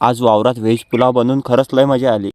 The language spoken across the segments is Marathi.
आज वावरात व्हेज पुलाव बनवून खरंच लय मजा आली.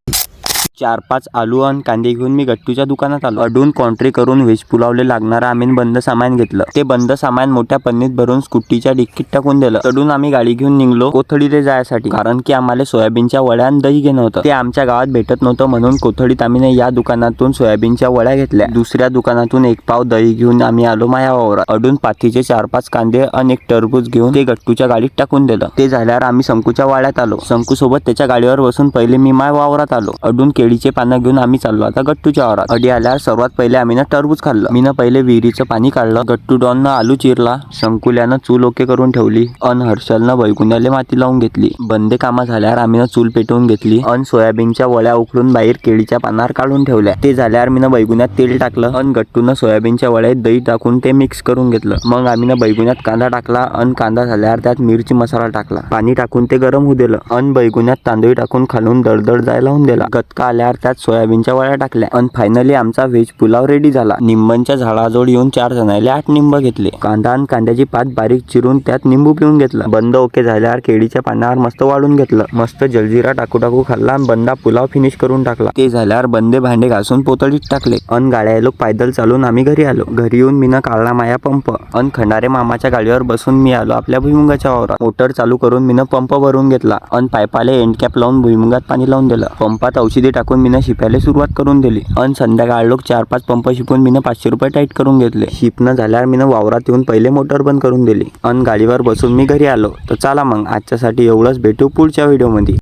4-5 आलू आणि कांदे घेऊन मी गट्टूच्या दुकानात आलो. अडून कॉन्ट्री करून व्हेज पुलावले लागणारं आम्ही बंद सामान घेतलं. ते बंद सामान मोठ्या पन्नीत भरून स्कूटीच्या डिक्कीत टाकून दिलं. तडून आम्ही गाडी घेऊन निघलो कोथळीला जायसाठी, कारण की आम्हाला सोयाबीनच्या वड्या आणि दही घेणं होतं. ते आमच्या गावात भेटत नव्हतं, म्हणून कोथळीत आम्ही या दुकानातून सोयाबीनच्या वड्या घेतल्या. दुसऱ्या दुकानातून 1 पाव दही घेऊन आम्ही आलो माया वावरात. अडून पाथीचे 4-5 कांदे आणि 1 टरबूज घेऊन ते गट्टूच्या गाडीत टाकून दिलं. ते झाल्यावर आम्ही शंकूच्या वाड्यात आलो. शंकू सोबत त्याच्या गाडीवर बसून पहिले मी माय वावरात आलो. अडून केळीचे पानं घेऊन आम्ही चाललो आता गट्टूच्या वावरात. अडी आल्यावर सर्वात पहिले आम्ही टरबूज खाल्लं. मीनं पहिले विहिरीचं पाणी काढलं. गट्टू डॉननं आलू चिरला. शंकुल्यानं चूल ओके करून ठेवली. अन हर्षलनं बैगुन्याले माती लावून घेतली. बंदे कामं झाल्यावर आम्ही चूल पेटवून घेतली. अन सोयाबीनच्या वड्या उकळून बाहेर केळीच्या पानावर काढून ठेवल्या. ते झाल्यावर मीनं बैगुन्यात तेल टाकलं. अन गट्टूनं सोयाबीनच्या वड्यात दही टाकून ते मिक्स करून घेतलं. मग आम्ही बैगुन्यात कांदा टाकला. अन कांदा झाल्यावर त्यात मिरची मसाला टाकला. पाणी टाकून ते गरम होऊ दिलं. अन बैगुन्यात तांदूळ टाकून खालून दडदड जायला लावून दिला. गतका आल्यावर त्यात सोयाबीनच्या वड्या टाकल्या. अन फायनली आमचा व्हेज पुलाव रेडी झाला. निंबांच्या झाडाजवळ येऊन 4 जणांना 8 निंब घेतले. कांदा आणि कांद्याची पात बारीक चिरून त्यात निंबू पिळून घेतलं. बंद ओके झाल्यावर केळीच्या पानावर मस्त वाळून घेतलं. मस्त जलजिरा टाकू खाल्ला आणि बंदा पुलाव फिनिश करून टाकला. ते झाल्यावर बंदे भांडे घासून पोतळीत टाकले. अन गाड्या लोक पायदल चालून आम्ही घरी आलो. घरी येऊन मीनं काढला माया पंप. अन खंडारे मामाच्या गाडीवर बसून मी आलो आपल्या भुईमुगाच्या वावरात. मोटर चालू करून मीनं पंप भरून घेतला. अन पायपाले एंड कॅप लावून भुईमुगात पाणी लावून दिलं. पंपात औषधी टाकून मीनं शिपायला सुरुवात करून दिली. अन संध्याकाळ लोक 4-5 पंप शिपून मीनं 500 रुपये टाईट करून घेतले. शिपणं झाल्यावर मीनं वावरात येऊन पहिले मोटर बंद करून दिली. अन गाडीवर बसून मी घरी आलो. तर चला मग आजच्यासाठी एवढंच. भेटू पुढच्या व्हिडिओमध्ये.